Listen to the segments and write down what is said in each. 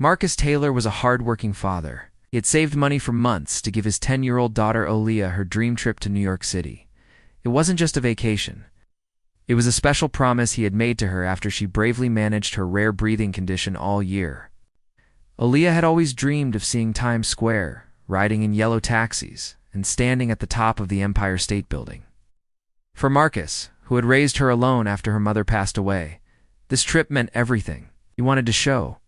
Marcus Taylor was a hard-working father. He had saved money for months to give his 10-year-old daughter Aaliyah her dream trip to New York City. It wasn't just a vacation. It was a special promise he had made to her after she bravely managed her rare breathing condition all year. Aaliyah had always dreamed of seeing Times Square, riding in yellow taxis, and standing at the top of the Empire State Building. For Marcus, who had raised her alone after her mother passed away, this trip meant everything. He wanted to show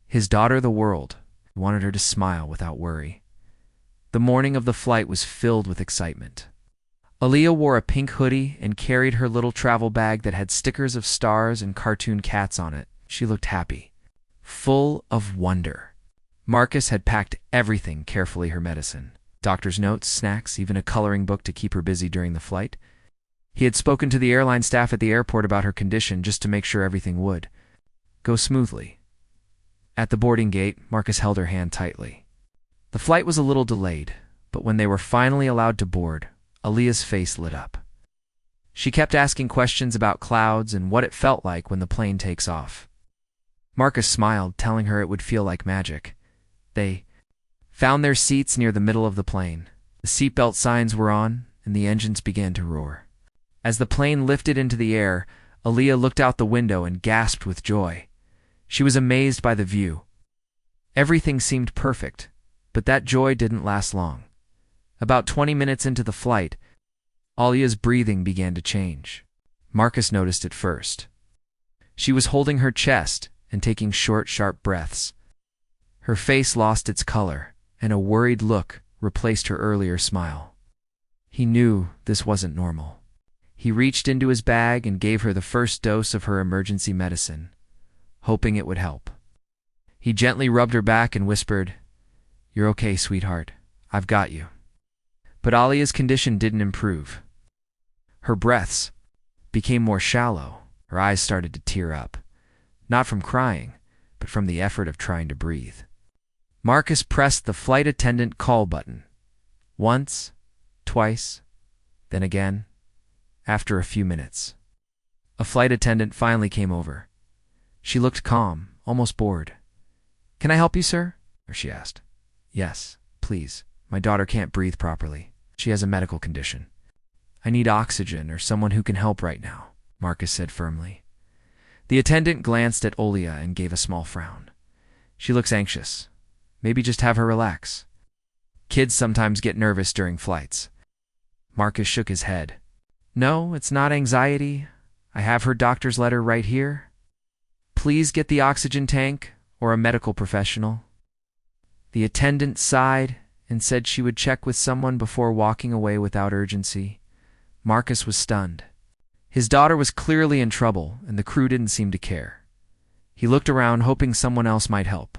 his daughter the world. He wanted her to smile without worry. The morning of the flight was filled with excitement. Aaliyah wore a pink hoodie and carried her little travel bag that had stickers of stars and cartoon cats on it. She looked happy, full of wonder. Marcus had packed everything carefully: her medicine, doctor's notes, snacks, even a coloring book to keep her busy during the flight. He had spoken to the airline staff at the airport about her condition just to make sure everything would go smoothly. At the boarding gate, Marcus held her hand tightly. The flight was a little delayed, but when they were finally allowed to board, Aaliyah's face lit up. She kept asking questions about clouds and what it felt like when the plane takes off. Marcus smiled, telling her it would feel like magic. They found their seats near the middle of the plane. The seatbelt signs were on, and the engines began to roar. As the plane lifted into the air, Aaliyah looked out the window and gasped with joy. She was amazed by the view. Everything seemed perfect, but that joy didn't last long. About 20 minutes into the flight, Aaliyah's breathing began to change. Marcus noticed it first. She was holding her chest and taking short, sharp breaths. Her face lost its color, and a worried look replaced her earlier smile. He knew this wasn't normal. He reached into his bag and gave her the first dose of her emergency medicine, hoping it would help. He gently rubbed her back and whispered, "You're okay, sweetheart. I've got you." But Aaliyah's condition didn't improve. Her breaths became more shallow. Her eyes started to tear up, not from crying, but from the effort of trying to breathe. Marcus pressed the flight attendant call button. Once, twice, then again. After a few minutes, a flight attendant finally came over. She looked calm, almost bored. "Can I help you, sir?" she asked. "Yes, please. My daughter can't breathe properly. She has a medical condition. I need oxygen or someone who can help right now," Marcus said firmly. The attendant glanced at Aaliyah and gave a small frown. "She looks anxious. Maybe just have her relax. Kids sometimes get nervous during flights." Marcus shook his head. "No, it's not anxiety. I have her doctor's letter right here. Please get the oxygen tank or a medical professional." The attendant sighed and said she would check with someone before walking away without urgency. Marcus was stunned. His daughter was clearly in trouble, and the crew didn't seem to care. He looked around, hoping someone else might help.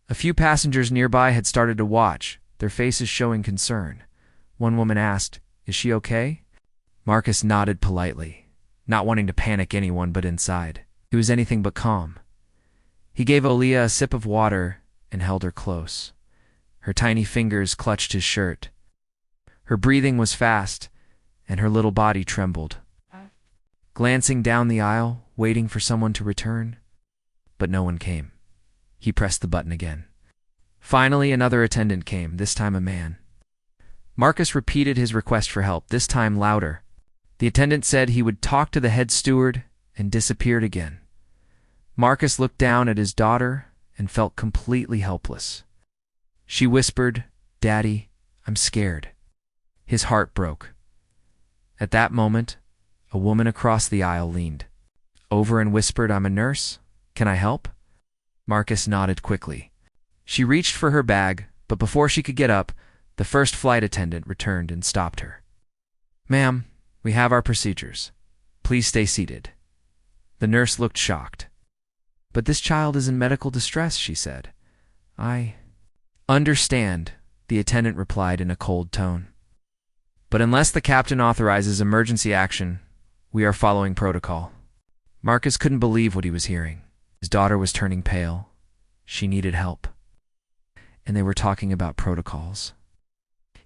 A few passengers nearby had started to watch, their faces showing concern. One woman asked, "Is she okay?" Marcus nodded politely, not wanting to panic anyone, but inside he was anything but calm. He gave Aaliyah a sip of water and held her close. Her tiny fingers clutched his shirt. Her breathing was fast, and her little body trembled. Glancing down the aisle, waiting for someone to return, but no one came. He pressed the button again. Finally, another attendant came, this time a man. Marcus repeated his request for help, this time louder. The attendant said he would talk to the head steward and disappeared again. Marcus looked down at his daughter and felt completely helpless. She whispered, "Daddy, I'm scared." His heart broke. At that moment, a woman across the aisle leaned over and whispered, "I'm a nurse. Can I help?" Marcus nodded quickly. She reached for her bag, but before she could get up, the first flight attendant returned and stopped her. "Ma'am, we have our procedures. Please stay seated." The nurse looked shocked. "But this child is in medical distress," she said. "I understand," the attendant replied in a cold tone. "But unless the captain authorizes emergency action, we are following protocol." Marcus couldn't believe what he was hearing. His daughter was turning pale. She needed help. And they were talking about protocols.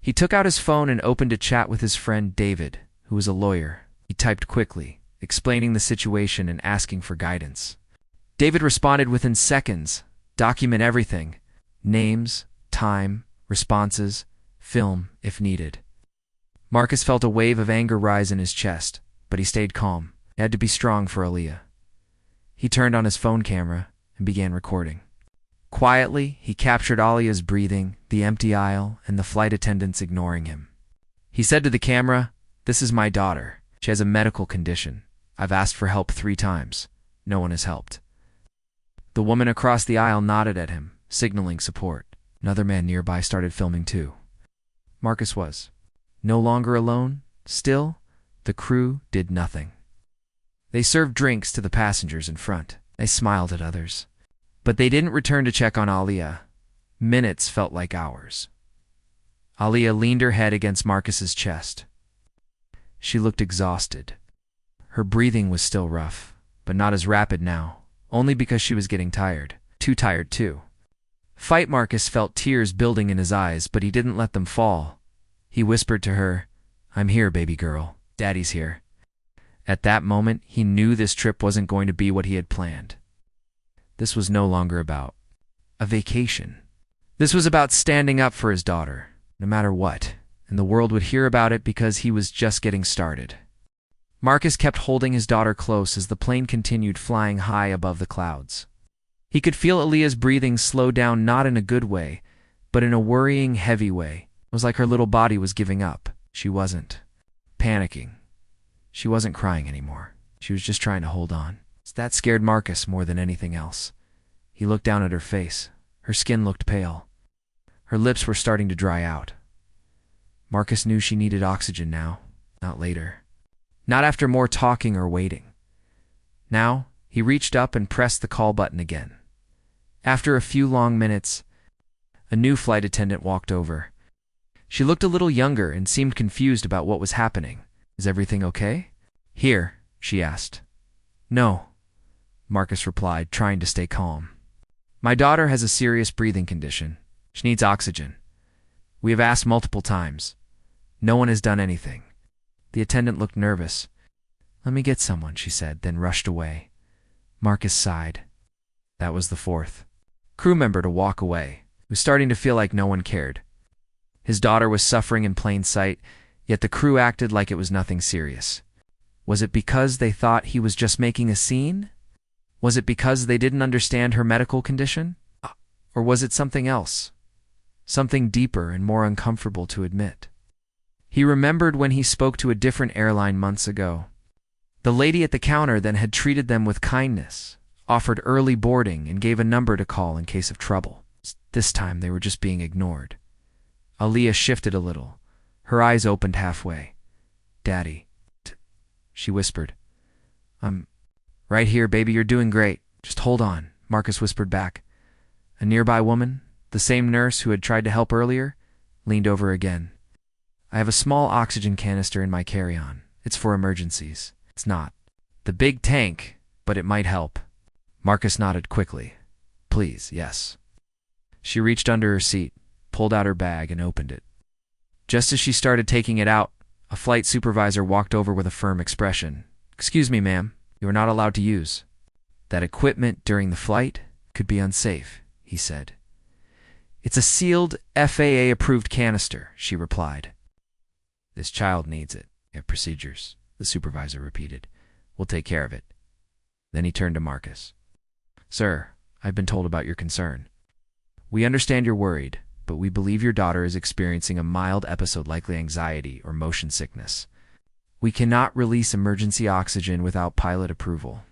He took out his phone and opened a chat with his friend David, who was a lawyer. He typed quickly, explaining the situation and asking for guidance. David responded within seconds, Document everything. Names, time, responses, film if needed. Marcus felt a wave of anger rise in his chest, but he stayed calm. He had to be strong for Aaliyah. He turned on his phone camera and began recording. Quietly, he captured Aaliyah's breathing, the empty aisle, and the flight attendants ignoring him. He said to the camera, "This is my daughter. She has a medical condition. I've asked for help 3 times. No one has helped." The woman across the aisle nodded at him, signaling support. Another man nearby started filming too. Marcus was no longer alone. Still, the crew did nothing. They served drinks to the passengers in front. They smiled at others. But they didn't return to check on Aaliyah. Minutes felt like hours. Aaliyah leaned her head against Marcus's chest. She looked exhausted. Her breathing was still rough, but not as rapid now, only because she was getting tired. Too tired, too. Fight Marcus felt tears building in his eyes, but he didn't let them fall. He whispered to her, "I'm here, baby girl. Daddy's here." At that moment, he knew this trip wasn't going to be what he had planned. This was no longer about a vacation. This was about standing up for his daughter, no matter what, and the world would hear about it because he was just getting started. Marcus kept holding his daughter close as the plane continued flying high above the clouds. He could feel Aaliyah's breathing slow down, not in a good way, but in a worrying, heavy way. It was like her little body was giving up. She wasn't panicking. She wasn't crying anymore. She was just trying to hold on. That scared Marcus more than anything else. He looked down at her face. Her skin looked pale. Her lips were starting to dry out. Marcus knew she needed oxygen now, not later. Not after more talking or waiting. Now, he reached up and pressed the call button again. After a few long minutes, a new flight attendant walked over. She looked a little younger and seemed confused about what was happening. "Is everything okay?" "Here," she asked. "No," Marcus replied, trying to stay calm. "My daughter has a serious breathing condition. She needs oxygen. We have asked multiple times. No one has done anything." The attendant looked nervous. "Let me get someone," she said, then rushed away. Marcus sighed. That was the 4th crew member to walk away. He was starting to feel like no one cared. His daughter was suffering in plain sight, yet the crew acted like it was nothing serious. Was it because they thought he was just making a scene? Was it because they didn't understand her medical condition? Or was it something else? Something deeper and more uncomfortable to admit. He remembered when he spoke to a different airline months ago. The lady at the counter then had treated them with kindness, offered early boarding, and gave a number to call in case of trouble. This time they were just being ignored. Aaliyah shifted a little. Her eyes opened halfway. "Daddy," she whispered. "I'm right here, baby. You're doing great. Just hold on," Marcus whispered back. A nearby woman, the same nurse who had tried to help earlier, leaned over again. "I have a small oxygen canister in my carry-on. It's for emergencies. It's not the big tank, but it might help." Marcus nodded quickly. "Please, yes." She reached under her seat, pulled out her bag, and opened it. Just as she started taking it out, a flight supervisor walked over with a firm expression. "Excuse me, ma'am, you are not allowed to use that equipment during the flight. Could be unsafe," he said. "It's a sealed, FAA-approved canister," she replied. "This child needs it. We have procedures," the supervisor repeated. "We'll take care of it." Then he turned to Marcus. "Sir, I've been told about your concern. We understand you're worried, but we believe your daughter is experiencing a mild episode, likely anxiety or motion sickness. We cannot release emergency oxygen without pilot approval."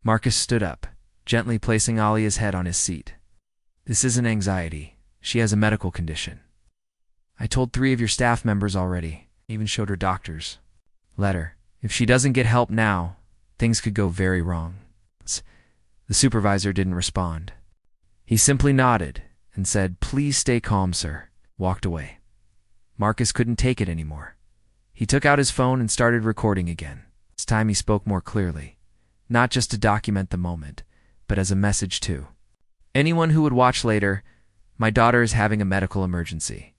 Marcus stood up, gently placing Aaliyah's head on his seat. "This isn't anxiety. She has a medical condition. I told 3 of your staff members already, even showed her doctor's letter. If she doesn't get help now, things could go very wrong." The supervisor didn't respond. He simply nodded and said, "Please stay calm, sir," walked away. Marcus couldn't take it anymore. He took out his phone and started recording again. This time he spoke more clearly, not just to document the moment, but as a message too. "Anyone who would watch later, my daughter is having a medical emergency.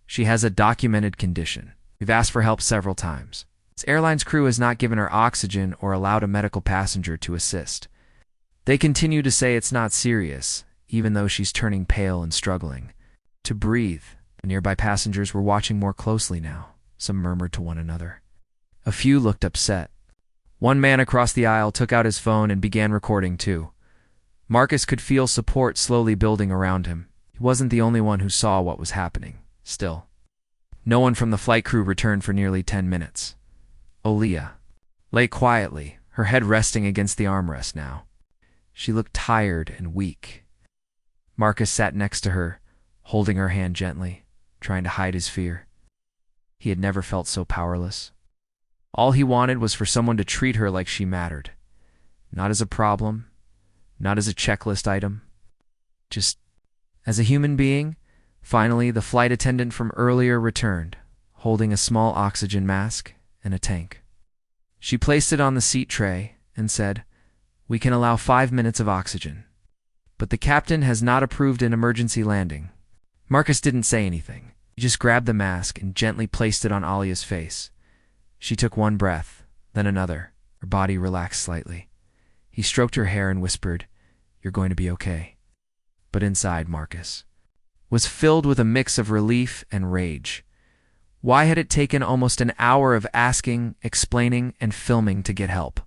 She has a documented condition. We've asked for help several times. This airline's crew has not given her oxygen or allowed a medical passenger to assist. They continue to say it's not serious, even though she's turning pale and struggling to breathe. The nearby passengers were watching more closely now. Some murmured to one another. A few looked upset. One man across the aisle took out his phone and began recording too. Marcus could feel support slowly building around him. He wasn't the only one who saw what was happening. Still, no one from the flight crew returned for nearly 10 minutes. Aaliyah lay quietly, her head resting against the armrest now. She looked tired and weak. Marcus sat next to her, holding her hand gently, trying to hide his fear. He had never felt so powerless. All he wanted was for someone to treat her like she mattered. Not as a problem, not as a checklist item, just as a human being. Finally, the flight attendant from earlier returned, holding a small oxygen mask and a tank. She placed it on the seat tray and said, "We can allow 5 minutes of oxygen, but the captain has not approved an emergency landing." Marcus didn't say anything. He just grabbed the mask and gently placed it on Alia's face. She took one breath, then another. Her body relaxed slightly. He stroked her hair and whispered, "You're going to be okay." But inside, Marcus was filled with a mix of relief and rage. Why had it taken almost an hour of asking, explaining, and filming to get help?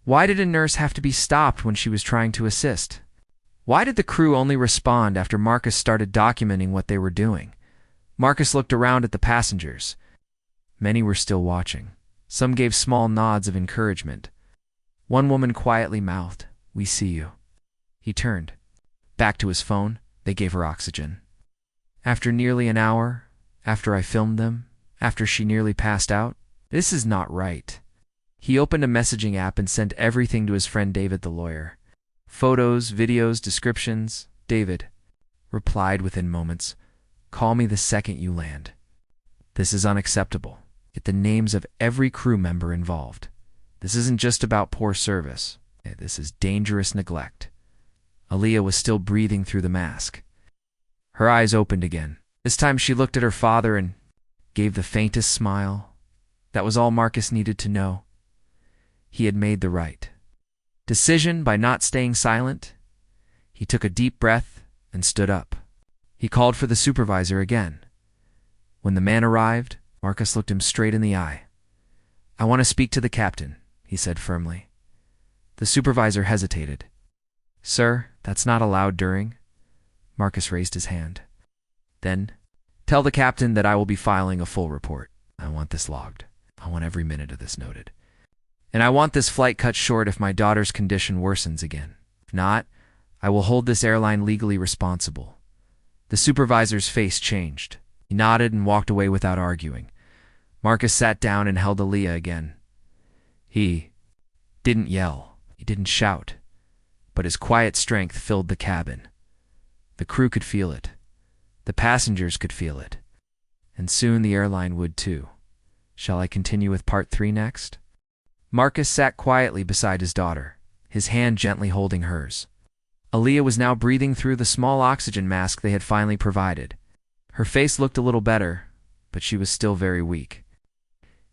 Why did a nurse have to be stopped when she was trying to assist? Why did the crew only respond after Marcus started documenting what they were doing? Marcus looked around at the passengers. Many were still watching. Some gave small nods of encouragement. One woman quietly mouthed, "We see you." He turned. Back to his phone, they gave her oxygen. After nearly an hour, after I filmed them, after she nearly passed out, this is not right. He opened a messaging app and sent everything to his friend David the lawyer. Photos, videos, descriptions. David replied within moments, "Call me the second you land. This is unacceptable. Get the names of every crew member involved. This isn't just about poor service. This is dangerous neglect." Aaliyah was still breathing through the mask. Her eyes opened again. This time she looked at her father and gave the faintest smile. That was all Marcus needed to know. He had made the right decision by not staying silent. He took a deep breath and stood up. He called for the supervisor again. When the man arrived, Marcus looked him straight in the eye. "I want to speak to the captain," he said firmly. The supervisor hesitated. "Sir, that's not allowed during." Marcus raised his hand. "Then, tell the captain that I will be filing a full report. I want this logged. I want every minute of this noted. And I want this flight cut short if my daughter's condition worsens again. If not, I will hold this airline legally responsible." The supervisor's face changed. He nodded and walked away without arguing. Marcus sat down and held Aaliyah again. He didn't yell. He didn't shout. But his quiet strength filled the cabin. The crew could feel it. The passengers could feel it. And soon the airline would too. Shall I continue with part 3 next? Marcus sat quietly beside his daughter, his hand gently holding hers. Aaliyah was now breathing through the small oxygen mask they had finally provided. Her face looked a little better, but she was still very weak.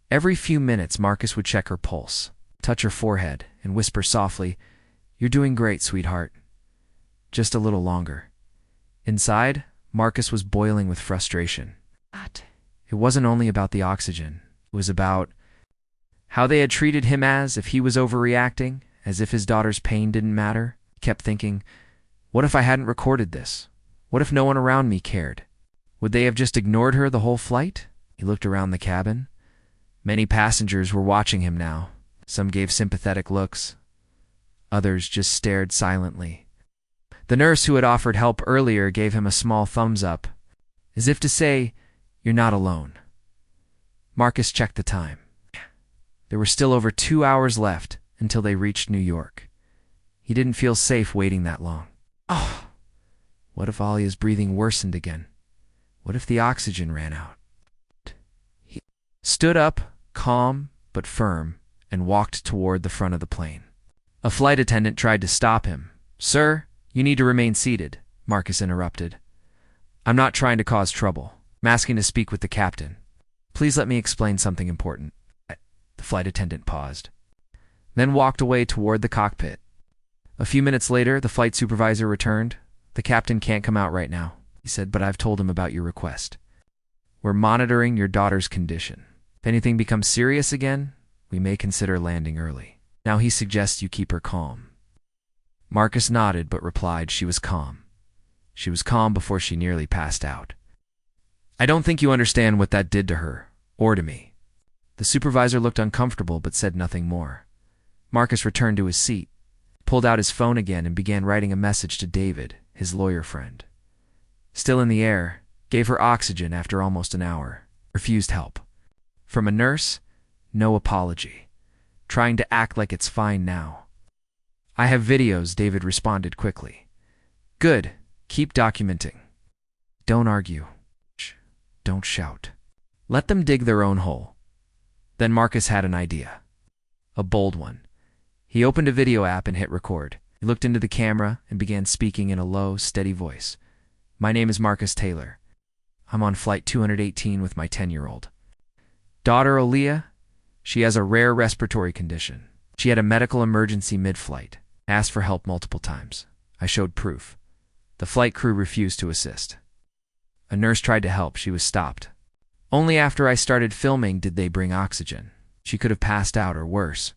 Every few minutes, Marcus would check her pulse, touch her forehead, and whisper softly, "You're doing great, sweetheart. Just a little longer." Inside, Marcus was boiling with frustration. It wasn't only about the oxygen. It was about how they had treated him as if he was overreacting, as if his daughter's pain didn't matter. He kept thinking, what if I hadn't recorded this? What if no one around me cared? Would they have just ignored her the whole flight? He looked around the cabin. Many passengers were watching him now. Some gave sympathetic looks. Others just stared silently. The nurse who had offered help earlier gave him a small thumbs up, as if to say, "You're not alone." Marcus checked the time. There were still over 2 hours left until they reached New York. He didn't feel safe waiting that long. Oh, what if Alia's breathing worsened again? What if the oxygen ran out? He stood up, calm but firm, and walked toward the front of the plane. A flight attendant tried to stop him. "Sir, you need to remain seated," Marcus interrupted. "I'm not trying to cause trouble. I'm asking to speak with the captain. Please let me explain something important." The flight attendant paused, then walked away toward the cockpit. A few minutes later, the flight supervisor returned, The captain can't come out right now, he said, but I've told him about your request. We're monitoring your daughter's condition. If anything becomes serious again, we may consider landing early. Now he suggests you keep her calm. Marcus nodded but replied she was calm. She was calm before she nearly passed out. I don't think you understand what that did to her, or to me. The supervisor looked uncomfortable but said nothing more. Marcus returned to his seat, pulled out his phone again and began writing a message to David, his lawyer friend. Still in the air, gave her oxygen after almost an hour, refused help. From a nurse, no apology. Trying to act like it's fine now. I have videos, David responded quickly. Good, keep documenting. Don't argue. Shh. Don't shout. Let them dig their own hole. Then Marcus had an idea. A bold one. He opened a video app and hit record. He looked into the camera and began speaking in a low, steady voice. My name is Marcus Taylor. I'm on flight 218 with my 10-year-old. Daughter Aaliyah, she has a rare respiratory condition. She had a medical emergency mid-flight. Asked for help multiple times. I showed proof. The flight crew refused to assist. A nurse tried to help. She was stopped. Only after I started filming did they bring oxygen. She could have passed out or worse.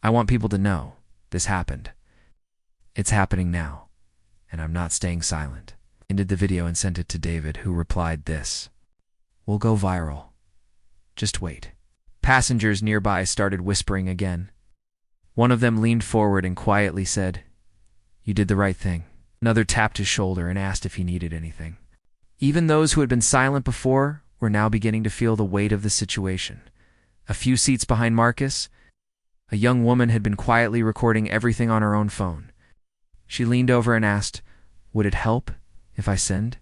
I want people to know this happened. It's happening now, and I'm not staying silent. Ended the video and sent it to David, who replied this. We'll go viral. Just wait. Passengers nearby started whispering again. One of them leaned forward and quietly said, You did the right thing. Another tapped his shoulder and asked if he needed anything. Even those who had been silent before were now beginning to feel the weight of the situation. A few seats behind Marcus, a young woman had been quietly recording everything on her own phone. She leaned over and asked, Would it help if I send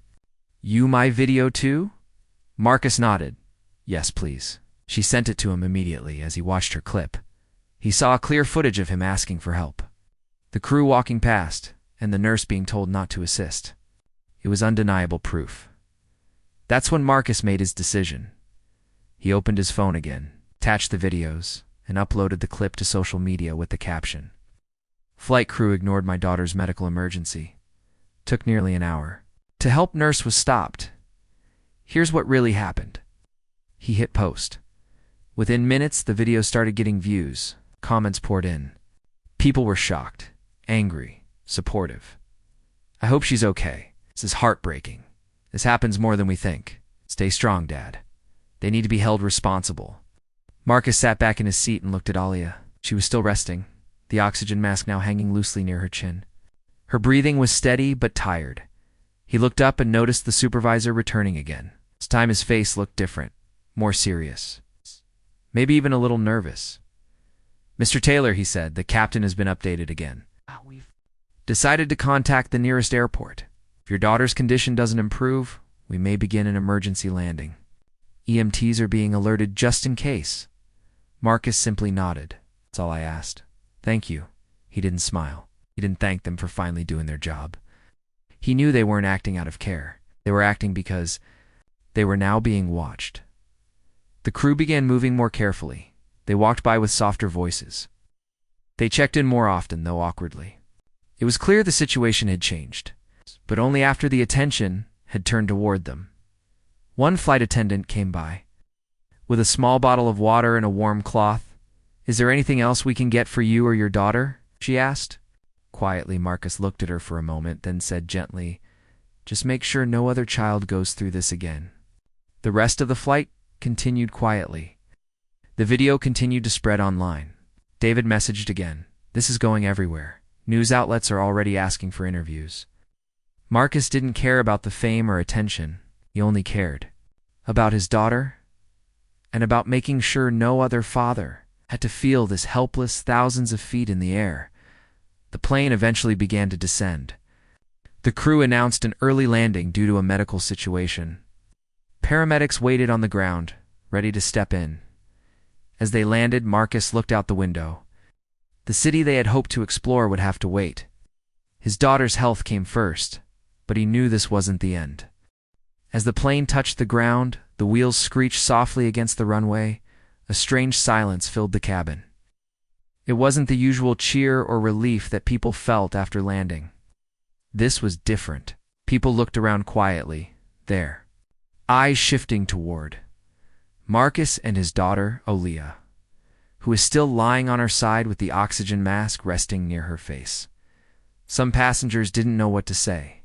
you my video too? Marcus nodded. Yes, please. She sent it to him immediately as he watched her clip. He saw clear footage of him asking for help. The crew walking past, and the nurse being told not to assist. It was undeniable proof. That's when Marcus made his decision. He opened his phone again, attached the videos, and uploaded the clip to social media with the caption. Flight crew ignored my daughter's medical emergency. Took nearly an hour. To help nurse was stopped. Here's what really happened. He hit post. Within minutes, the video started getting views. Comments poured in. People were shocked, angry, supportive. I hope she's okay. This is heartbreaking. This happens more than we think. Stay strong, Dad. They need to be held responsible. Marcus sat back in his seat and looked at Aaliyah. She was still resting, the oxygen mask now hanging loosely near her chin. Her breathing was steady but tired. He looked up and noticed the supervisor returning again. This time his face looked different, more serious. Maybe even a little nervous. Mr. Taylor, he said, the captain has been updated again. We've decided to contact the nearest airport. If your daughter's condition doesn't improve, we may begin an emergency landing. EMTs are being alerted just in case. Marcus simply nodded. That's all I asked. Thank you. He didn't smile. He didn't thank them for finally doing their job. He knew they weren't acting out of care. They were acting because they were now being watched. The crew began moving more carefully. They walked by with softer voices. They checked in more often, though awkwardly. It was clear the situation had changed, but only after the attention had turned toward them. One flight attendant came by. With a small bottle of water and a warm cloth. Is there anything else we can get for you or your daughter? She asked. Quietly, Marcus looked at her for a moment, then said gently, Just make sure no other child goes through this again. The rest of the flight continued quietly. The video continued to spread online. David messaged again. This is going everywhere. News outlets are already asking for interviews. Marcus didn't care about the fame or attention. He only cared about his daughter and about making sure no other father had to feel this helpless thousands of feet in the air. The plane eventually began to descend. The crew announced an early landing due to a medical situation. Paramedics waited on the ground, ready to step in. As they landed, Marcus looked out the window. The city they had hoped to explore would have to wait. His daughter's health came first, but he knew this wasn't the end. As the plane touched the ground, the wheels screeched softly against the runway. A strange silence filled the cabin. It wasn't the usual cheer or relief that people felt after landing. This was different. People looked around quietly, their eyes shifting toward Marcus and his daughter, Olea, who was still lying on her side with the oxygen mask resting near her face. Some passengers didn't know what to say.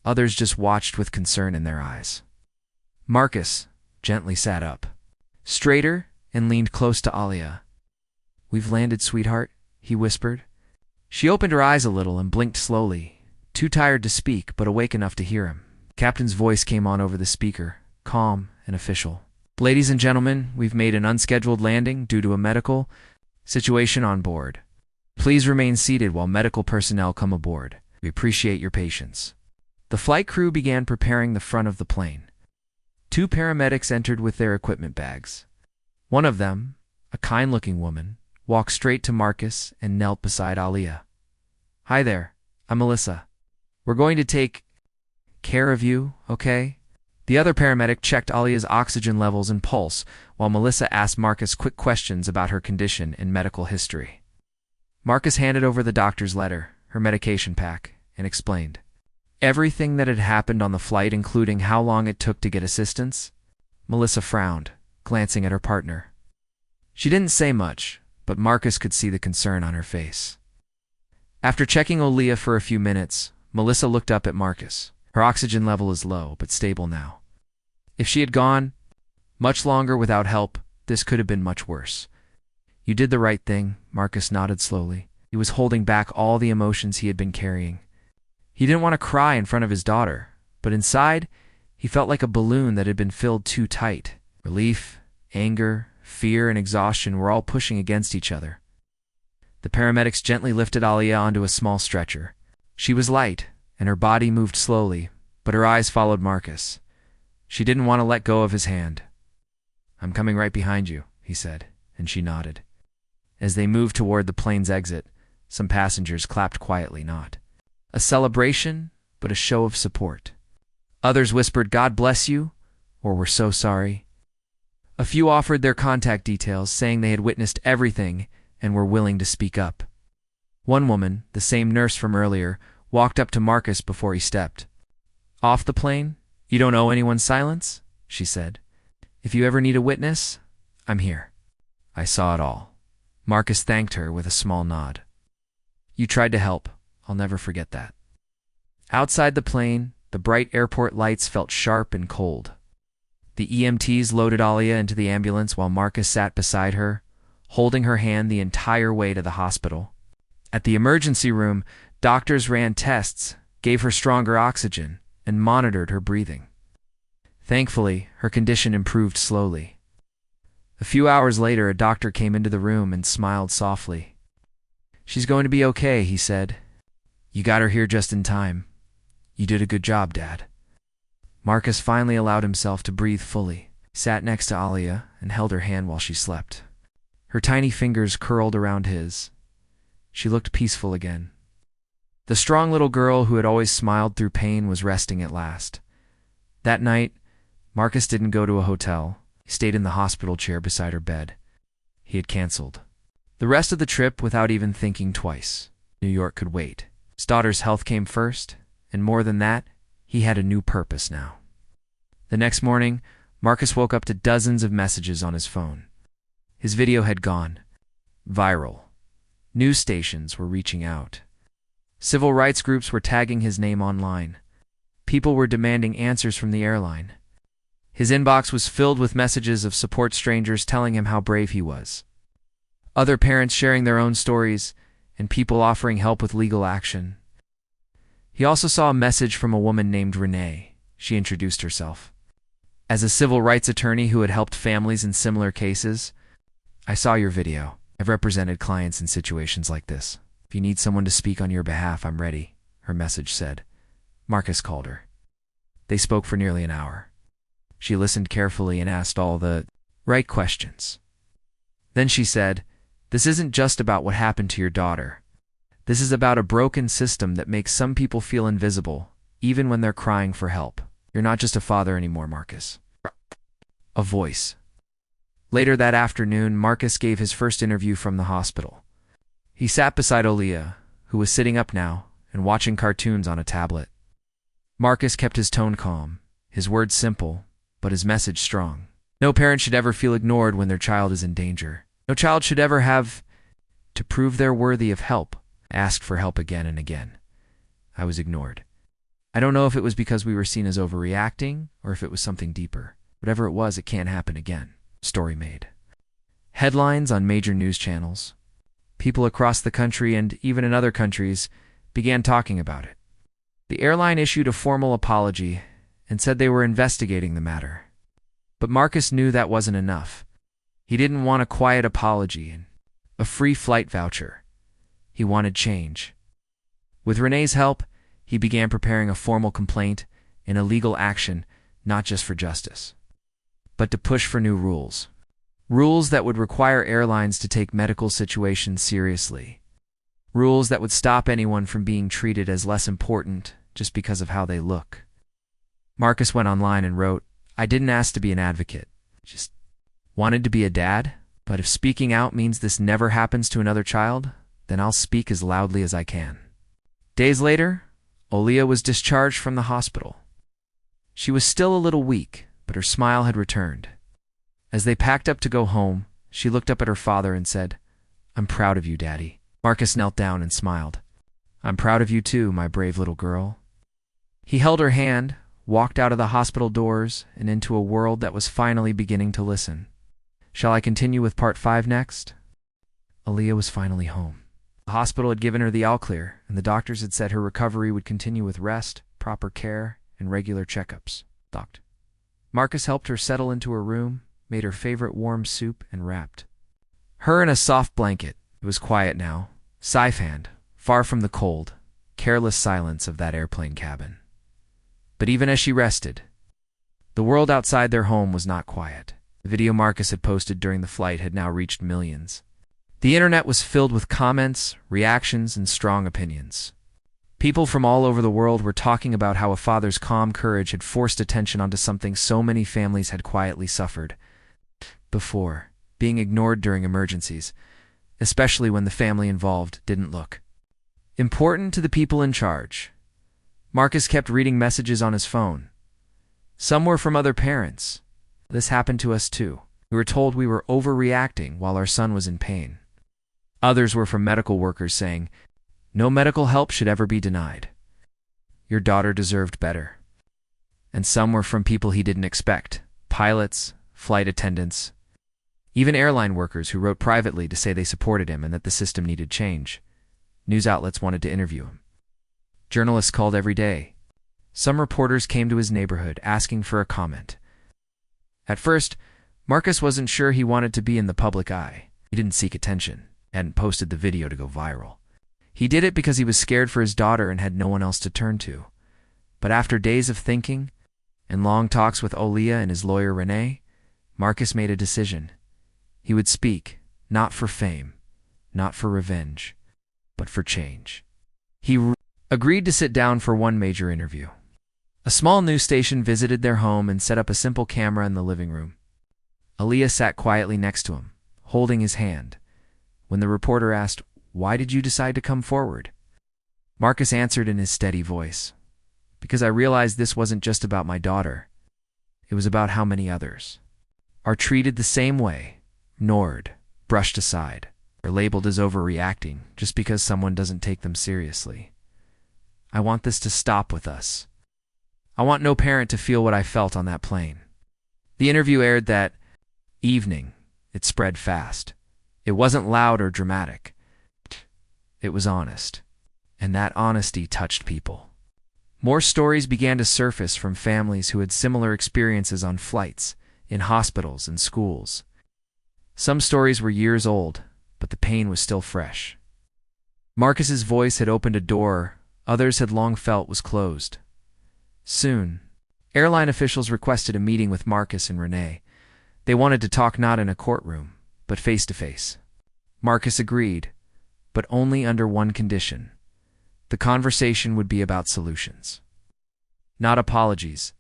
Others just watched with concern in their eyes. Marcus gently sat up, straighter, and leaned close to Alia. "We've landed, sweetheart," he whispered. She opened her eyes a little and blinked slowly, too tired to speak but awake enough to hear him. Captain's voice came on over the speaker, calm and official. "Ladies and gentlemen, we've made an unscheduled landing due to a medical situation on board. Please remain seated while medical personnel come aboard. We appreciate your patience." The flight crew began preparing the front of the plane. 2 paramedics entered with their equipment bags. One of them, a kind-looking woman, walked straight to Marcus and knelt beside Alia. "Hi there, I'm Melissa. We're going to take care of you, okay?" The other paramedic checked Alia's oxygen levels and pulse, while Melissa asked Marcus quick questions about her condition and medical history. Marcus handed over the doctor's letter, her medication pack, and explained everything that had happened on the flight, including how long it took to get assistance. Melissa frowned, glancing at her partner. She didn't say much, but Marcus could see the concern on her face. After checking Olea for a few minutes, Melissa looked up at Marcus. Her oxygen level is low, but stable now. If she had gone much longer without help, this could have been much worse. "You did the right thing," Marcus nodded slowly. He was holding back all the emotions he had been carrying. He didn't want to cry in front of his daughter, but inside, he felt like a balloon that had been filled too tight. Relief, anger, fear, and exhaustion were all pushing against each other. The paramedics gently lifted Alia onto a small stretcher. She was light, and her body moved slowly, but her eyes followed Marcus. She didn't want to let go of his hand. "I'm coming right behind you," he said, and she nodded. As they moved toward the plane's exit, some passengers clapped quietly, not a celebration, but a show of support. Others whispered, "God bless you," or "We're so sorry." A few offered their contact details, saying they had witnessed everything and were willing to speak up. One woman, the same nurse from earlier, walked up to Marcus before he stepped. "Off the plane? You don't owe anyone silence," she said. "If you ever need a witness, I'm here." "I saw it all." Marcus thanked her with a small nod. "You tried to help. I'll never forget that." Outside the plane, the bright airport lights felt sharp and cold. The EMTs loaded Alia into the ambulance while Marcus sat beside her, holding her hand the entire way to the hospital. At the emergency room, doctors ran tests, gave her stronger oxygen, and monitored her breathing. Thankfully, her condition improved slowly. A few hours later, a doctor came into the room and smiled softly. "She's going to be okay," he said. "You got her here just in time. You did a good job, Dad." Marcus finally allowed himself to breathe fully, sat next to Alia, and held her hand while she slept. Her tiny fingers curled around his. She looked peaceful again. The strong little girl who had always smiled through pain was resting at last. That night, Marcus didn't go to a hotel. He stayed in the hospital chair beside her bed. He had canceled the rest of the trip without even thinking twice. New York could wait. His daughter's health came first, and more than that, he had a new purpose now. The next morning, Marcus woke up to dozens of messages on his phone. His video had gone viral. News stations were reaching out. Civil rights groups were tagging his name online. People were demanding answers from the airline. His inbox was filled with messages of support strangers telling him how brave he was. Other parents sharing their own stories, and people offering help with legal action. He also saw a message from a woman named Renee. She introduced herself. As a civil rights attorney who had helped families in similar cases, "I saw your video. I've represented clients in situations like this. If you need someone to speak on your behalf, I'm ready," her message said. Marcus called her. They spoke for nearly an hour. She listened carefully and asked all the right questions. Then she said, "This isn't just about what happened to your daughter. This is about a broken system that makes some people feel invisible, even when they're crying for help. You're not just a father anymore, Marcus." A voice. Later that afternoon, Marcus gave his first interview from the hospital. He sat beside Olea, who was sitting up now, and watching cartoons on a tablet. Marcus kept his tone calm, his words simple, but his message strong. No parent should ever feel ignored when their child is in danger. No child should ever have to prove they're worthy of help. I asked for help again and again. I was ignored. I don't know if it was because we were seen as overreacting or if it was something deeper. Whatever it was, it can't happen again. Story made. Headlines on major news channels. People across the country and even in other countries began talking about it. The airline issued a formal apology and said they were investigating the matter. But Marcus knew that wasn't enough. He didn't want a quiet apology and a free flight voucher. He wanted change. With Renee's help, he began preparing a formal complaint and a legal action, not just for justice, but to push for new rules. Rules that would require airlines to take medical situations seriously. Rules that would stop anyone from being treated as less important just because of how they look. Marcus went online and wrote, "I didn't ask to be an advocate. Just wanted to be a dad. But if speaking out means this never happens to another child, then I'll speak as loudly as I can." Days later, Aaliyah was discharged from the hospital. She was still a little weak, but her smile had returned. As they packed up to go home, she looked up at her father and said, "I'm proud of you, Daddy." Marcus knelt down and smiled. "I'm proud of you too, my brave little girl." He held her hand, walked out of the hospital doors, and into a world that was finally beginning to listen. Shall I continue with part 5 next? Aaliyah was finally home. The hospital had given her the all-clear, and the doctors had said her recovery would continue with rest, proper care, and regular checkups. Marcus helped her settle into her room, made her favorite warm soup, and wrapped her in a soft blanket. It was quiet now, Sci-fanned, far from the cold, careless silence of that airplane cabin. But even as she rested, the world outside their home was not quiet. The video Marcus had posted during the flight had now reached millions. The internet was filled with comments, reactions, and strong opinions. People from all over the world were talking about how a father's calm courage had forced attention onto something so many families had quietly suffered before, being ignored during emergencies, especially when the family involved didn't look important to the people in charge. Marcus kept reading messages on his phone. Some were from other parents. "This happened to us too. We were told we were overreacting while our son was in pain." Others were from medical workers saying, "No medical help should ever be denied. Your daughter deserved better." And some were from people he didn't expect, pilots, flight attendants, even airline workers who wrote privately to say they supported him and that the system needed change. News outlets wanted to interview him. Journalists called every day. Some reporters came to his neighborhood asking for a comment. At first, Marcus wasn't sure he wanted to be in the public eye. He didn't seek attention, hadn't posted the video to go viral. He did it because he was scared for his daughter and had no one else to turn to. But after days of thinking and long talks with Aaliyah and his lawyer Renee, Marcus made a decision. He would speak, not for fame, not for revenge, but for change. He agreed to sit down for one major interview. A small news station visited their home and set up a simple camera in the living room. Aaliyah sat quietly next to him, holding his hand. When the reporter asked, "Why did you decide to come forward?" Marcus answered in his steady voice, "Because I realized this wasn't just about my daughter. It was about how many others are treated the same way, ignored, brushed aside, or labeled as overreacting just because someone doesn't take them seriously. I want this to stop with us. I want no parent to feel what I felt on that plane." The interview aired that evening. It spread fast. It wasn't loud or dramatic. It was honest. And that honesty touched people. More stories began to surface from families who had similar experiences on flights, in hospitals and schools. Some stories were years old, but the pain was still fresh. Marcus's voice had opened a door others had long felt was closed. Soon, airline officials requested a meeting with Marcus and Renee. They wanted to talk not in a courtroom, but face-to-face. Marcus agreed, but only under one condition. The conversation would be about solutions, not apologies.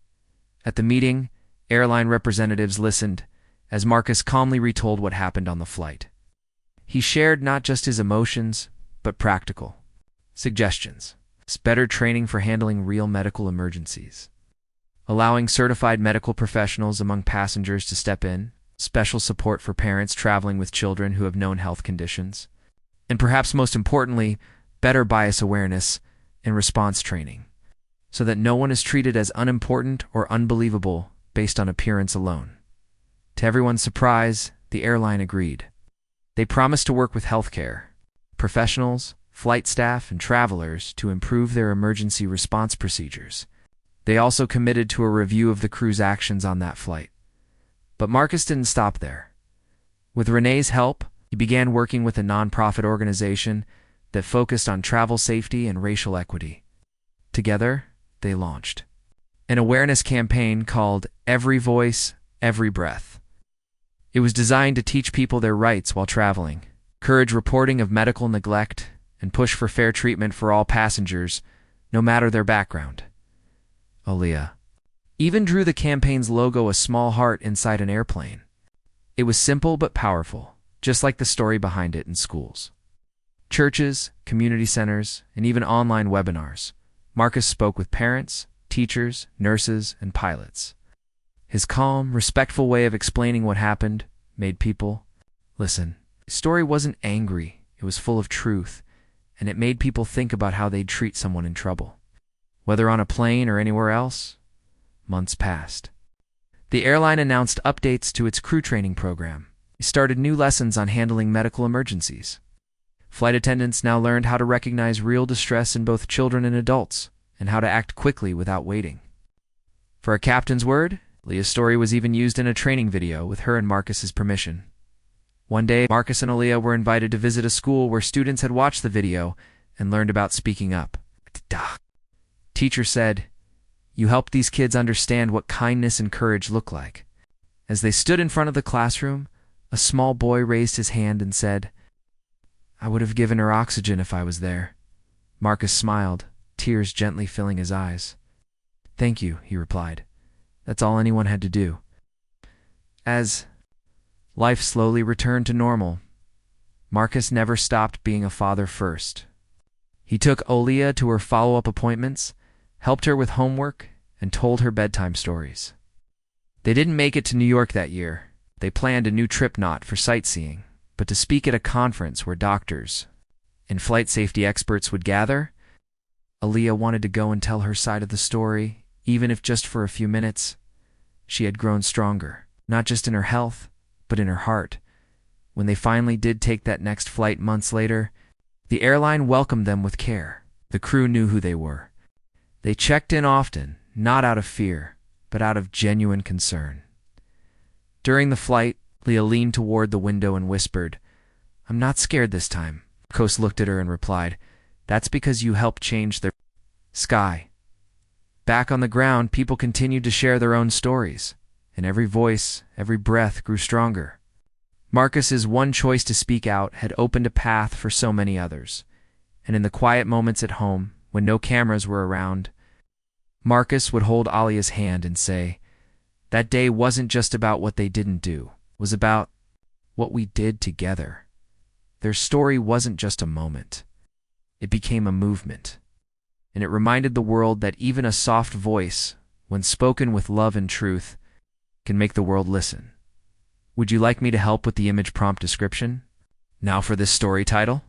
At the meeting, airline representatives listened as Marcus calmly retold what happened on the flight. He shared not just his emotions, but practical suggestions. better training for handling real medical emergencies, allowing certified medical professionals among passengers to step in, special support for parents traveling with children who have known health conditions, and perhaps most importantly, better bias awareness and response training, so that no one is treated as unimportant or unbelievable based on appearance alone. To everyone's surprise, the airline agreed. They promised to work with healthcare professionals, flight staff, and travelers to improve their emergency response procedures. They also committed to a review of the crew's actions on that flight. But Marcus didn't stop there. With Renee's help, he began working with a nonprofit organization that focused on travel safety and racial equity. Together, they launched an awareness campaign called Every Voice, Every Breath. It was designed to teach people their rights while traveling, encourage reporting of medical neglect, and push for fair treatment for all passengers, no matter their background. Aaliyah even drew the campaign's logo, a small heart inside an airplane. It was simple but powerful, just like the story behind it in schools, churches, community centers, and even online webinars. Marcus spoke with parents, teachers, nurses, and pilots. His calm, respectful way of explaining what happened made people listen. His story wasn't angry, it was full of truth, and it made people think about how they'd treat someone in trouble. Whether on a plane or anywhere else, months passed. The airline announced updates to its crew training program. It started new lessons on handling medical emergencies. Flight attendants now learned how to recognize real distress in both children and adults, and how to act quickly without waiting. For a captain's word, Leah's story was even used in a training video with her and Marcus's permission. One day, Marcus and Aaliyah were invited to visit a school where students had watched the video and learned about speaking up. Teacher said, "You helped these kids understand what kindness and courage look like." As they stood in front of the classroom, a small boy raised his hand and said, "I would have given her oxygen if I was there." Marcus smiled, tears gently filling his eyes. "Thank you," he replied. "That's all anyone had to do." As life slowly returned to normal, Marcus never stopped being a father first. He took Aaliyah to her follow-up appointments, helped her with homework, and told her bedtime stories. They didn't make it to New York that year. They planned a new trip, not for sightseeing, but to speak at a conference where doctors and flight safety experts would gather. Aaliyah wanted to go and tell her side of the story, even if just for a few minutes. She had grown stronger, not just in her health, but in her heart. When they finally did take that next flight months later, the airline welcomed them with care. The crew knew who they were. They checked in often, not out of fear, but out of genuine concern. During the flight, Leah leaned toward the window and whispered, "I'm not scared this time." Marcus looked at her and replied, "That's because you helped change their sky." Back on the ground, people continued to share their own stories, and every voice, every breath grew stronger. Marcus's one choice to speak out had opened a path for so many others, and in the quiet moments at home, when no cameras were around, Marcus would hold Aaliyah's hand and say, "That day wasn't just about what they didn't do, it was about what we did together." Their story wasn't just a moment. It became a movement, and it reminded the world that even a soft voice, when spoken with love and truth, can make the world listen. Would you like me to help with the image prompt description? Now for this story title.